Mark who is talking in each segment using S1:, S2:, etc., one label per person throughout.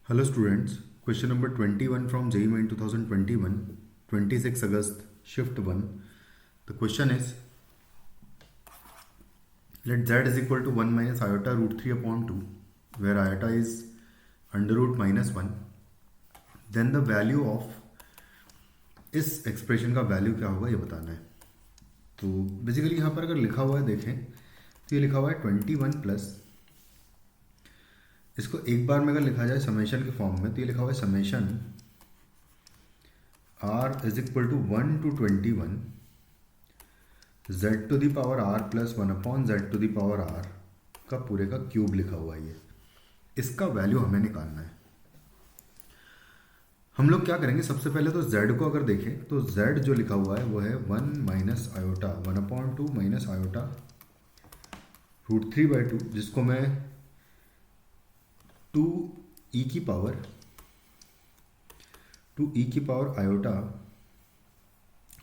S1: Hello students, question number 21 from JEE Main 2021, 26 August, shift 1. The question is, let z is equal to 1 minus iota root 3 upon 2, where iota is under root minus 1. Then the value of इस expression का value क्या होगा ये बताना है. तो basically यहाँ पर अगर लिखा हुआ है देखें तो ये लिखा हुआ है 21 प्लस, इसको एक बार में अगर लिखा जाए समेशन के फॉर्म में तो ये लिखा हुआ है summation r is equal to 1 to 21 z to the power r plus 1 upon z to the power r का पूरे का क्यूब लिखा हुआ है. ये इसका वैल्यू हमें निकालना है. हम लोग क्या करेंगे, सबसे पहले तो z को अगर देखें तो z जो लिखा हुआ है वो है 1 minus iota 1/2 minus iota root 3/2, जिसको मैं 2e की पावर आयोटा,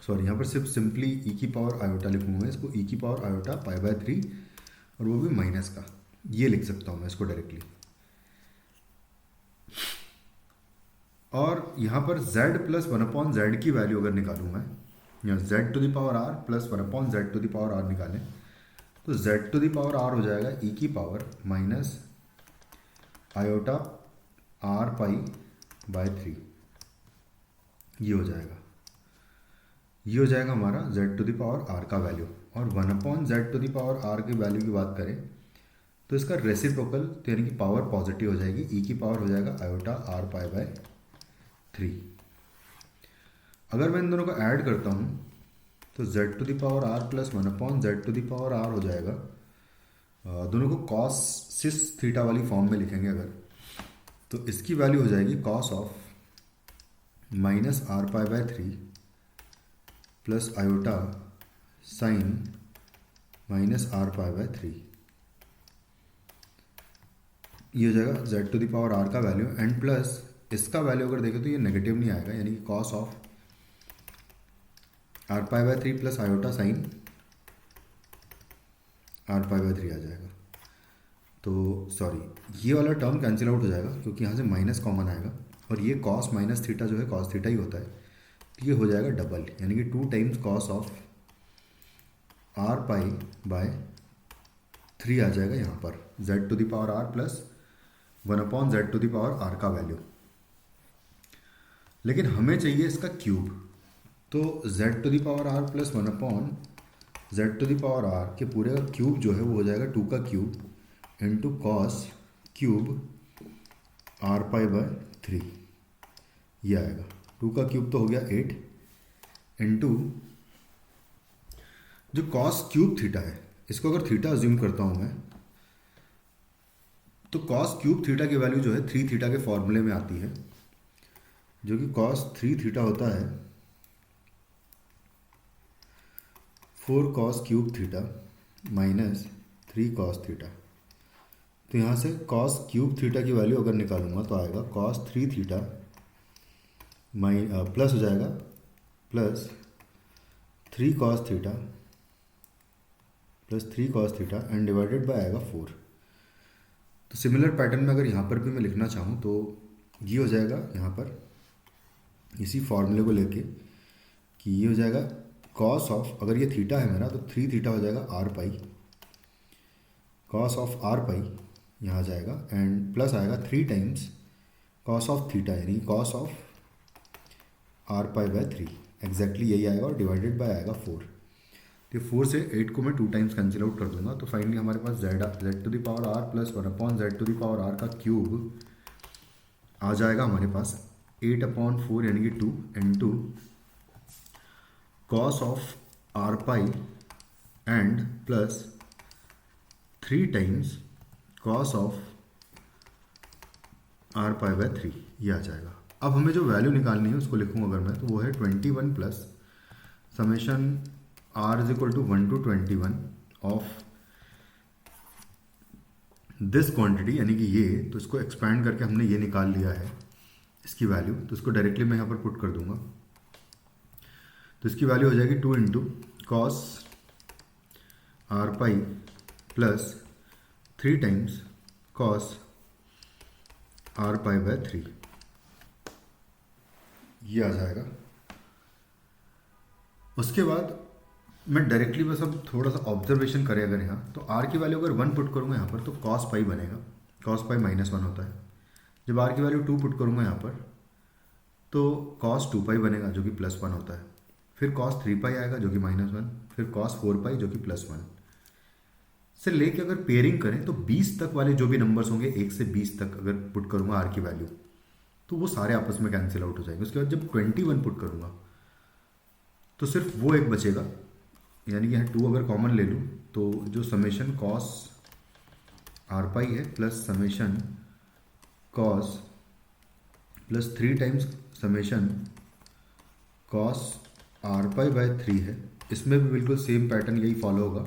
S1: सॉरी यहाँ पर सिर्फ सिंपली e की पावर आयोटा लिखूंगा, इसको e की पावर आयोटा π/3 और वो भी माइनस का, ये लिख सकता हूँ मैं इसको डायरेक्टली. और यहाँ पर z प्लस 1/z की वैल्यू अगर निकालूँ मैं, या z to the power r plus 1/z to the power r निकालें तो z to the power r हो जाएगा e की पावर माइनस आयोटा r π/3. ये हो जाएगा हमारा z to the power r का वैल्यू. और 1/z to the power r की वैल्यू की बात करें तो इसका रेसिप्रोकल यानी कि पावर पॉजिटिव हो जाएगी, e की पावर हो जाएगा आयोटा r π/3. अगर मैं इन दोनों को ऐड करता हूँ तो z to the power r plus 1/z to the power r हो जाएगा. दोनों को कॉस सिस थीटा वाली फॉर्म में लिखेंगे अगर, तो इसकी वैल्यू हो जाएगी cos of minus r π/3 plus iota sine minus r π/3. ये हो जाएगा z to the power r का वैल्यू. एंड प्लस इसका वैल्यू अगर देखें तो ये नेगेटिव नहीं आएगा, यानी कि cos of r π/3 plus iota sign r π/3 आ जाएगा. तो सॉरी ये वाला टर्म कैंसिल आउट हो जाएगा क्योंकि यहाँ से माइनस कॉमन आएगा, और ये कॉस माइनस थीटा जो है कॉस थीटा ही होता है, तो ये हो जाएगा डबल, यानी कि 2 टाइम्स कॉस ऑफ r π/3 आ जाएगा यहाँ पर z to the power r plus 1/z to the power r का वैल्यू. लेकिन हमें चाहिए इसका क्यूब, तो z to the power r plus 1/z to the power r के पूरे का क्यूब जो है वो हो जाएगा 2 का cube into cos cube r π/3. ये आएगा 2 का क्यूब तो हो गया 8 इंटू जो कॉस क्यूब थीटा है, इसको अगर थीटा अज्यूम करता हूँ मैं तो कॉस क्यूब थीटा की वैल्यू जो है 3 थीटा के फॉर्मूले में आती है, जो कि कॉस 3 थीटा होता है 4 cos cube theta minus 3 cos theta. तो यहाँ से कॉस क्यूब थीटा की वैल्यू अगर निकालूंगा तो आएगा कॉस 3 थीटा प्लस हो जाएगा plus 3 cos theta plus 3 cos theta and divided by आएगा 4. तो सिमिलर पैटर्न में अगर यहाँ पर भी मैं लिखना चाहूँ तो ये हो जाएगा यहाँ पर इसी फॉर्मूले को लेके कि ये हो जाएगा कॉस ऑफ, अगर ये थीटा है मेरा तो 3 थीटा हो जाएगा r π, कॉस ऑफ r π यहाँ आ जाएगा एंड प्लस आएगा 3 टाइम्स कॉस ऑफ थीटा यानी कॉस ऑफ r π/3. एग्जैक्टली यही आएगा और डिवाइडेड बाय आएगा 4. तो 4 से 8 को मैं 2 टाइम्स कैंसिल आउट कर दूंगा, तो फाइनली हमारे पास z to the power r plus 1/z to the power r का क्यूब आ जाएगा हमारे पास 8/4 यानी कि 2 into cos of r π and plus 3 times cos of r π/3. ये आ जाएगा. अब हमें जो वैल्यू निकालनी है उसको लिखूँ अगर मैं, तो वो है 21 plus summation r is equal to 1 to 21 of this quantity, यानी कि ये, तो इसको एक्सपैंड करके हमने ये निकाल लिया है इसकी वैल्यू, तो इसको डायरेक्टली मैं यहाँ पर पुट कर दूंगा. तो इसकी वैल्यू हो जाएगी 2 into cos r π plus 3 times cos are pi by 3, ये आ जाएगा। उसके बाद मैं डायरेक्टली बस अब थोड़ा सा ऑब्जर्वेशन करें अगर यहाँ, तो आर की वैल्यू अगर 1 पुट करूँगा यहाँ पर तो कॉस पाई बनेगा, कॉस पाई -1 होता है। जब आर की वैल्यू 2 पुट करूँगा यहाँ पर तो कॉस 2 पाई बनेगा जो कि +1 होता है। फिर कॉस 3 पाई आएगा जो कि -1, फिर कॉस 4 पाई जो कि +1 से लेके अगर पेयरिंग करें तो 20 तक वाले जो भी नंबर्स होंगे 1 से 20 तक अगर पुट करूँगा आर की वैल्यू तो वो सारे आपस में कैंसिल आउट हो जाएंगे। उसके बाद जब 21 पुट करूँगा तो सिर्फ वो एक बचेगा, यानी कि यहाँ 2 अगर कॉमन ले लूँ तो जो समेशन कॉस आर पाई है plus summation cos plus 3 times summation cos are pi by 3 है, इसमें भी बिल्कुल सेम पैटर्न यही फॉलो होगा।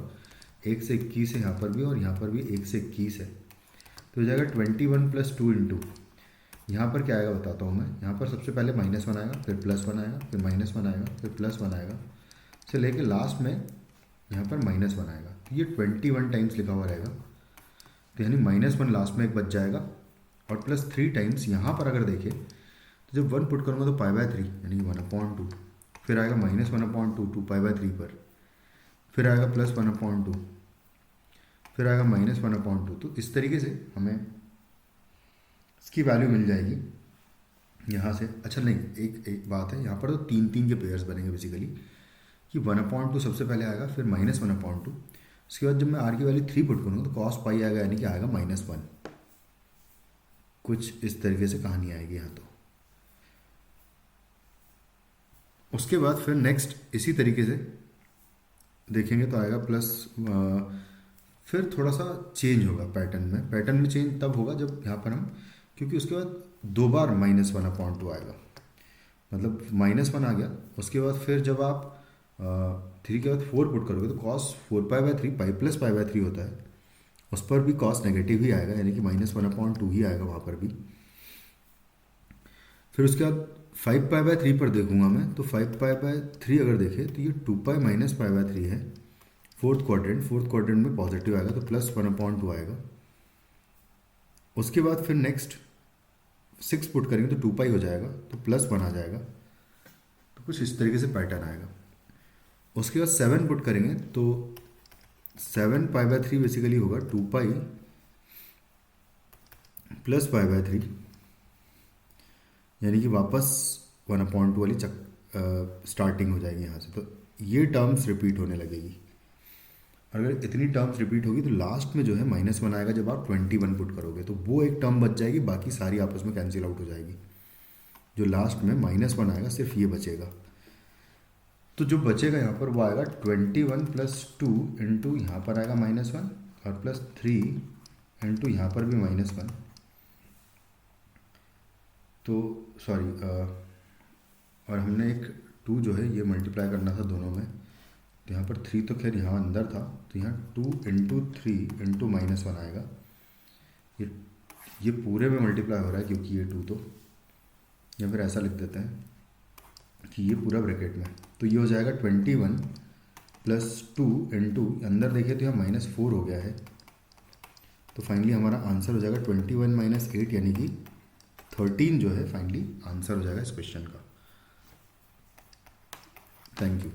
S1: 1 से 21 है यहाँ पर भी और यहाँ पर भी 1 से 21 है, तो हो जाएगा 21 + 2 इंटू, यहाँ पर क्या आएगा बताता हूँ मैं। यहाँ पर सबसे पहले -1 आएगा, फिर +1 आएगा, फिर -1 आएगा, फिर +1 आएगा, से लेके लास्ट में यहाँ पर -1 आएगा। तो ये 21 टाइम्स लिखा हुआ रहेगा, तो यानी -1 लास्ट में एक बच जाएगा और +3 टाइम्स यहाँ पर अगर देखें तो जब 1 पुट करूँगा तो π/3 यानी कि 1/2, फिर आएगा -1/2 2 π/3 पर, फिर आएगा +1/2, फिर आएगा -1/2। तो इस तरीके से हमें इसकी वैल्यू मिल जाएगी यहाँ से। अच्छा नहीं, एक बात है, यहाँ पर तो 3 के पेयर्स बनेंगे बेसिकली, कि 1/2 सबसे पहले आएगा, फिर -1/2, उसके बाद जब मैं आर की वैल्यू 3 पुट करूँगा तो कॉस पाई आएगा, यानी कि आएगा -1। कुछ इस तरीके से कहानी आएगी यहाँ। तो उसके बाद फिर नेक्स्ट इसी तरीके से देखेंगे तो आएगा प्लस, फिर थोड़ा सा चेंज होगा पैटर्न में। पैटर्न में चेंज तब होगा जब यहाँ पर हम, क्योंकि उसके बाद 2 बार -1/2 आएगा, मतलब -1 आ गया। उसके बाद फिर जब आप 3 के बाद 4 पुट करोगे तो कॉस 4 π/3 पाई प्लस π/3 होता है, उस पर भी कॉस नेगेटिव ही आएगा, यानी कि -1/2 ही आएगा वहाँ पर भी। फिर उसके बाद 5 π/3 पर देखूंगा मैं, तो 5 π/3 अगर देखें तो ये 2 π - π/3 है। फोर्थ क्वाड्रेंट में पॉजिटिव आएगा तो +1/2 आएगा। उसके बाद फिर नेक्स्ट 6 पुट करेंगे तो 2 पाई हो जाएगा, तो +1 आ जाएगा। तो कुछ इस तरीके से पैटर्न आएगा। उसके बाद 7 पुट करेंगे तो 7 π/3 बेसिकली होगा 2 पाई प्लस π/3, यानी कि वापस 1/2 वाली स्टार्टिंग हो जाएगी यहाँ से। तो ये टर्म्स रिपीट होने लगेगी। अगर इतनी टर्म्स रिपीट होगी तो लास्ट में जो है -1 आएगा जब आप 21 पुट करोगे, तो वो एक टर्म बच जाएगी, बाकी सारी आपस में कैंसिल आउट हो जाएगी। जो लास्ट में -1 आएगा सिर्फ ये बचेगा। तो जो बचेगा यहाँ पर वो आएगा 21 + 2 इंटू यहाँ पर आएगा -1 और +3 इंटू यहाँ पर भी -1। तो सॉरी, और हमने एक 2 जो है ये मल्टीप्लाई करना था दोनों में, तो यहाँ पर 3 तो खैर यहाँ अंदर था, तो यहाँ 2 इंटू 3 इंटू -1 आएगा। ये पूरे में मल्टीप्लाई हो रहा है क्योंकि ये 2, तो या फिर ऐसा लिख देते हैं कि ये पूरा ब्रैकेट में, तो ये हो जाएगा 21 + 2 इंटू, अंदर देखिए तो यहाँ -4 हो गया है, तो फाइनली हमारा आंसर हो जाएगा 21 - 8, यानी कि 13 जो है फाइनली आंसर हो जाएगा इस क्वेश्चन का। Thank you.